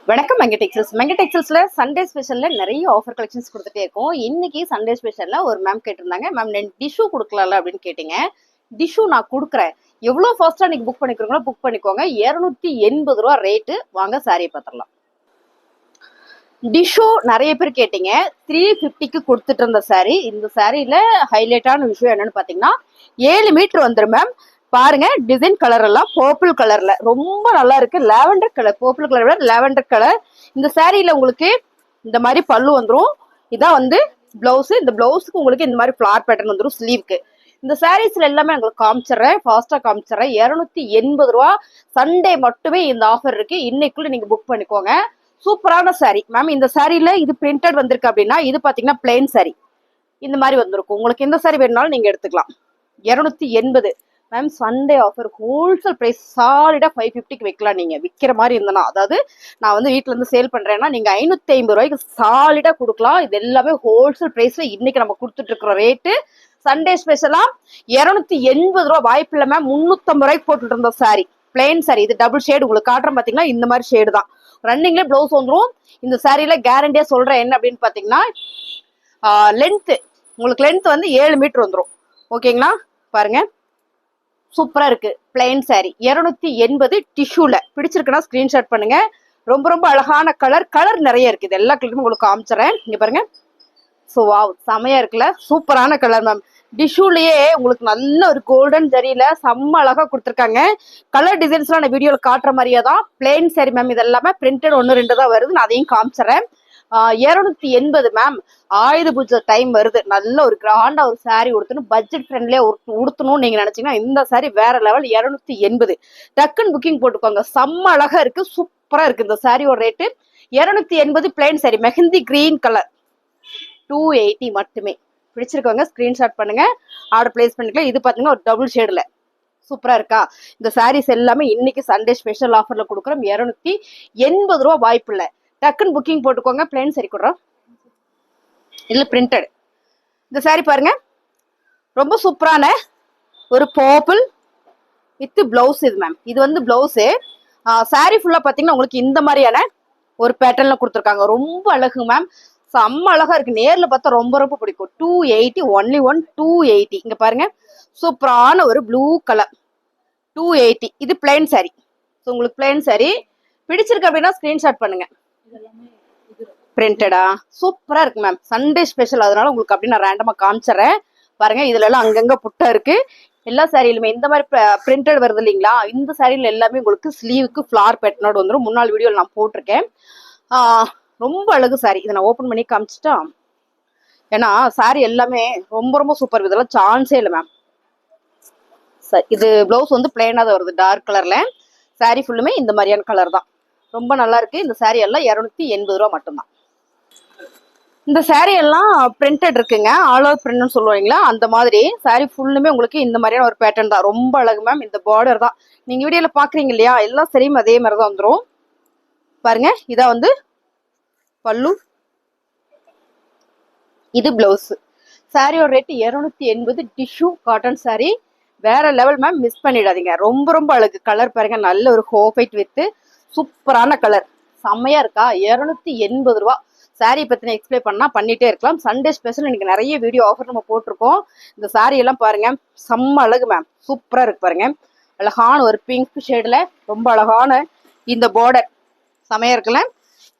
வணக்கம் மங்க டெக்ஸ்டைல்ஸ். மங்க டெக்ஸ்டைல்ஸ்ல சண்டே ஸ்பெஷல்ல நிறைய ஆஃபர் கலெக்ஷன்ஸ் கொடுத்துட்டே இருக்கோம். இன்னைக்கு சண்டே ஸ்பெஷல்ல ஒரு மேம் கேட்டிருந்தாங்க, மேம் நான் டிஷ்யூ கொடுக்கலாம்ல அப்படின்னு கேட்டீங்க. டிஷ்யூ நான் கொடுக்குறேன், எவ்வளோ ஃபாஸ்டா நீங்க புக் பண்ணிக்கிறீங்களோ புக் பண்ணிக்கோங்க. 280 ரூபா ரேட்டு. வாங்க சாரியை பார்த்துடலாம். டிஷ்யூ நிறைய பேர் கேட்டீங்க. 350க்கு கொடுத்துட்டு இருந்த சாரி. இந்த சாரியில ஹைலைட்டான விஷயம் என்னன்னு பாத்தீங்கன்னா 7 மீட்டர் வந்துடும் மேம். பாருங்க, டிசைன் கலர் எல்லாம் பர்பிள் கலர்ல ரொம்ப நல்லா இருக்கு. லாவெண்டர் கலர், பர்பிள் கலர் விட லாவெண்டர் கலர். இந்த சாரியில உங்களுக்கு இந்த மாதிரி பல்லு வந்துடும். இதான் வந்து பிளவுஸ். இந்த பிளவுஸுக்கு உங்களுக்கு இந்த மாதிரி ஃபிளார் பேட்டர்ன் வந்துடும் ஸ்லீவ்க்கு. இந்த சாரீஸ்ல எல்லாமே உங்களுக்கு காமிச்சிடுறேன், ஃபாஸ்டா காமிச்சிடுறேன். 280 ரூபா. சண்டே மட்டுமே இந்த ஆஃபர் இருக்கு. இன்னைக்குள்ள நீங்க புக் பண்ணிக்கோங்க. சூப்பரான சாரி மேம். இந்த சாரியில இது பிரிண்டட் வந்திருக்கு அப்படின்னா இது பாத்தீங்கன்னா பிளெயின் சாரி இந்த மாதிரி வந்திருக்கும். உங்களுக்கு எந்த சாரி வேணும்னாலும் நீங்க எடுத்துக்கலாம். 280 ma'am. Sunday offer wholesale price சாலிடா 550க்கு வைக்கலாம். நீங்க விற்கிற மாதிரி இருந்தனா, அதாவது நான் வந்து வீட்டுல இருந்து சேல் பண்றேன்னா நீங்க 550 ரூபாய்க்கு சாலிடா கொடுக்கலாம். இது எல்லாமே ஹோல்சேல் பிரைஸ்ல இன்னைக்கு நம்ம கொடுத்துட்டு இருக்கிற ரேட்டு. சண்டே ஸ்பெஷலா 280 ரூபா. வாய்ப்பு இல்லை மேம். 350 ரூபாய்க்கு போட்டுட்டு இருந்த சாரி, பிளெயின் சாரி. இது டபுள் ஷேடு உங்களுக்கு காட்டுறேன் பாத்தீங்கன்னா, இந்த மாதிரி ஷேடு தான். ரன்னிங்ல பிளவுஸ் வந்துடும். இந்த சாரியில கேரண்டியா சொல்றேன் என்ன அப்படின்னு பாத்தீங்கன்னா, லென்த் உங்களுக்கு லென்த் வந்து 7 மீட்டர் வந்துடும். ஓகேங்களா? பாருங்க, சூப்பரா இருக்கு. Plain sorry 280 டிஷ்யூல. பிடிச்சிருக்குன்னா ஸ்கிரீன்ஷாட் பண்ணுங்க. ரொம்ப ரொம்ப அழகான கலர். கலர் நிறைய இருக்கு. இது எல்லா கலருமே உங்களுக்கு காமிச்சிடறேன். இங்க பாருங்க. ஸோ வாவ், செமையா இருக்குல்ல? சூப்பரான கலர் மேம். டிஷ்யூலயே உங்களுக்கு நல்ல ஒரு கோல்டன் ஜரியில செம்ம அழகா கொடுத்துருக்காங்க. கலர் டிசைன்ஸ்லாம் நான் வீடியோல காட்டுற மாதிரியே தான். Plain sorry ma'am. இது எல்லாமே பிரிண்டட் 1-2 தான் வருது. நான் அதையும் காமிச்சிடறேன். 280 மேம். ஆயுத பூஜை டைம் வருது. நல்ல ஒரு கிராண்டா ஒரு சாரி உடுத்தணும், பட்ஜெட் ஃப்ரெண்ட்லியா உடுத்தணும்னு நீங்க நினைச்சீங்கன்னா இந்த சாரி வேற லெவல். 280 டக்குன்னு புக்கிங் போட்டுக்கோங்க. செம்ம அழகா இருக்கு, சூப்பரா இருக்கு. இந்த சாரியோட rate 280. Plain sorry mehndi green colour 280 மட்டுமே. பிடிச்சிருக்கவங்க ஸ்கிரீன்ஷாட் பண்ணுங்க, ஆர்டர் பிளேஸ் பண்ணிக்கலாம். இது பாத்தீங்கன்னா ஒரு டபுள் ஷேடுல சூப்பரா இருக்கா? இந்த சாரீஸ் எல்லாமே இன்னைக்கு சண்டே ஸ்பெஷல் ஆஃபர்ல கொடுக்குறோம். 280 ரூபா. வாய்ப்பு இல்லை, டக்குன்னு புக்கிங் போட்டுக்கோங்க. பிளெயின் சாரி கொடுறோம், இல்ல பிரிண்டட். இந்த சாரி பாருங்க, ரொம்ப சூப்பரான ஒரு பர்பிள் வித் பிளவுஸ். இது மேம், இது வந்து பிளவுஸ். சாரி ஃபுல்லா பாத்தீங்கன்னா உங்களுக்கு இந்த மாதிரியான ஒரு பேட்டர்ன்ல கொடுத்துருக்காங்க. ரொம்ப அழகு மேம். செம்ம அழகா இருக்கு. நேர்ல பார்த்தா ரொம்ப ரொம்ப பிடிக்கும். 280 ஒன்லி 280. இங்க பாருங்க, சூப்பரான ஒரு ப்ளூ கலர் 280. இது பிளெயின் சாரி. ஸோ உங்களுக்கு பிளெயின் சாரி பிடிச்சிருக்கு அப்படின்னா ஸ்கிரீன்ஷாட் பண்ணுங்க. பிரிண்டடா சூப்பரா இருக்கு மேம். சண்டே ஸ்பெஷல், அதனால உங்களுக்கு அப்படி நான் ரேண்டமா காமிச்சிடறேன். பாருங்க, இதுல எல்லாம் அங்கங்க புட்டா இருக்கு. எல்லா சாரியிலுமே இந்த மாதிரி பிரிண்டட் வருது இல்லைங்களா? இந்த சாரியில எல்லாமே உங்களுக்கு ஸ்லீவுக்கு ஃபிளார் பேட்டர்னோட வந்துடும். முன்னாள் வீடியோல நான் போட்டிருக்கேன். ரொம்ப அழகு சாரி. இதை நான் ஓப்பன் பண்ணி காமிச்சிட்டா, ஏன்னா சாரி எல்லாமே ரொம்ப ரொம்ப சூப்பர். இதெல்லாம் சான்ஸே இல்லை மேம். இது பிளவுஸ் வந்து பிளெயினா தான் வருது, டார்க் கலர்ல. சாரி ஃபுல்லுமே இந்த மாதிரியான கலர் தான். ரொம்ப நல்லா இருக்கு. இந்த சாரி எல்லாம் 280 ரூபா மட்டும்தான். இந்த சாரி எல்லாம் பிரிண்டட் இருக்குங்க, ஆல் ஓவர் பிரிண்ட் சொல்லுவாங்களா அந்த மாதிரி. சாரி ஃபுல்லுமே உங்களுக்கு இந்த மாதிரியான ஒரு பேட்டர்ன் தான். ரொம்ப அழகு மேம். இந்த பார்டர் தான் நீங்க வீடியோல பாக்குறீங்க இல்லையா, எல்லா சரியும் அதே மாதிரி தான் வந்துடும். பாருங்க, இதான் வந்து பல்லு, இது பிளவுஸ். சாரியோட ரேட்டு 280. டிஷ்யூ காட்டன் சாரி வேற லெவல் மேம். மிஸ் பண்ணிடாதீங்க. ரொம்ப ரொம்ப அழகு. கலர் பாருங்க, நல்ல ஒரு ஹோஃபைட் வித் சூப்பரான கலர். செம்மையா இருக்கா? 280 ரூபா. சாரி பத்தின எக்ஸ்பிளைன் பண்ணா பண்ணிட்டே இருக்கலாம். சண்டே ஸ்பெஷல் இன்னைக்கு நிறைய வீடியோ ஆஃபர் நம்ம போட்டிருக்கோம். இந்த சாரி எல்லாம் பாருங்க, செம்ம அழகு மேம். சூப்பரா இருக்கு பாருங்க. அழகான ஒரு பிங்க் ஷேட்ல ரொம்ப அழகான இந்த பார்டர் செமையா இருக்குல்ல?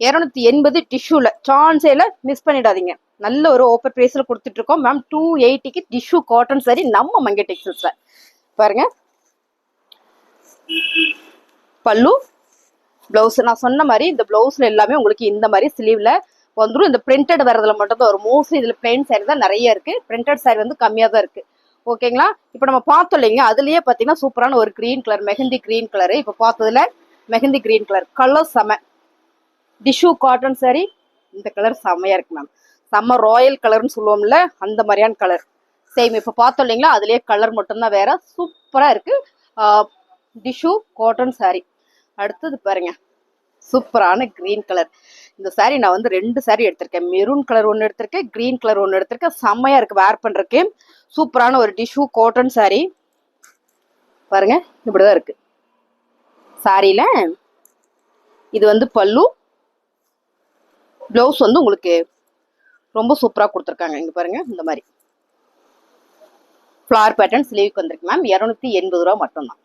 280 டிஷ்யூல. சான்ஸேல மிஸ் பண்ணிடாதீங்க. நல்ல ஒரு ஓப்பன் பிரைஸ்ல கொடுத்துட்டு இருக்கோம் மேம். 280க்கு டிஷ்யூ காட்டன் சாரி நம்ம மங்க டெக்ஸ்டைல்ஸ்ல. பாருங்க, பல்லு, பிளவுஸ். நான் சொன்ன மாதிரி இந்த பிளவுஸ்ல எல்லாமே உங்களுக்கு இந்த மாதிரி ஸ்லீவ்ல வந்துடும். இந்த பிரிண்டட் வரதுல மட்டும் தான் ஒரு மோஸ்ட்லி. இதுல பிளெயின் சாரி தான் நிறைய இருக்கு. பிரிண்டட் சாரி வந்து கம்மியா தான் இருக்கு. ஓகேங்களா? இப்ப நம்ம பார்த்தோம் இல்லைங்க, அதுலயே பாத்தீங்கன்னா சூப்பரான ஒரு green colour, mehndi green colour. இப்ப பார்த்ததுல மெஹந்தி கிரீன் கலர் கலர் செம. Tissue cotton sorry. இந்த கலர் செம்மையா இருக்கு மேம். செம்ம ராயல் கலர்னு சொல்லுவோம்ல, அந்த மாதிரியான கலர். சேம் இப்ப பார்த்தோம் இல்லைங்களா, அதுலயே கலர் மட்டும்தான் வேற. சூப்பரா இருக்கு. Tissue cotton sorry. அடுத்தது பாருங்க, சூப்பரான கிரீன் கலர். இந்த சாரி நான் வந்து 2 சாரி எடுத்திருக்கேன். மெரூன் கலர் ஒன்று எடுத்திருக்கேன், கிரீன் கலர் ஒன்று எடுத்திருக்கேன். செம்மையா இருக்கு வேர் பண்றதுக்கு. சூப்பரான ஒரு டிஷ்யூ காட்டன் சாரி. பாருங்க, இப்படிதான் இருக்கு சாரியில. இது வந்து பல்லு, பிளவுஸ் வந்து உங்களுக்கு ரொம்ப சூப்பரா கொடுத்துருக்காங்க. இங்க பாருங்க இந்த மாதிரி ஃபிளார் பேட்டர்ன் ஸ்லீவுக்கு வந்திருக்கு மேம். 280 ரூபா மட்டும்தான்.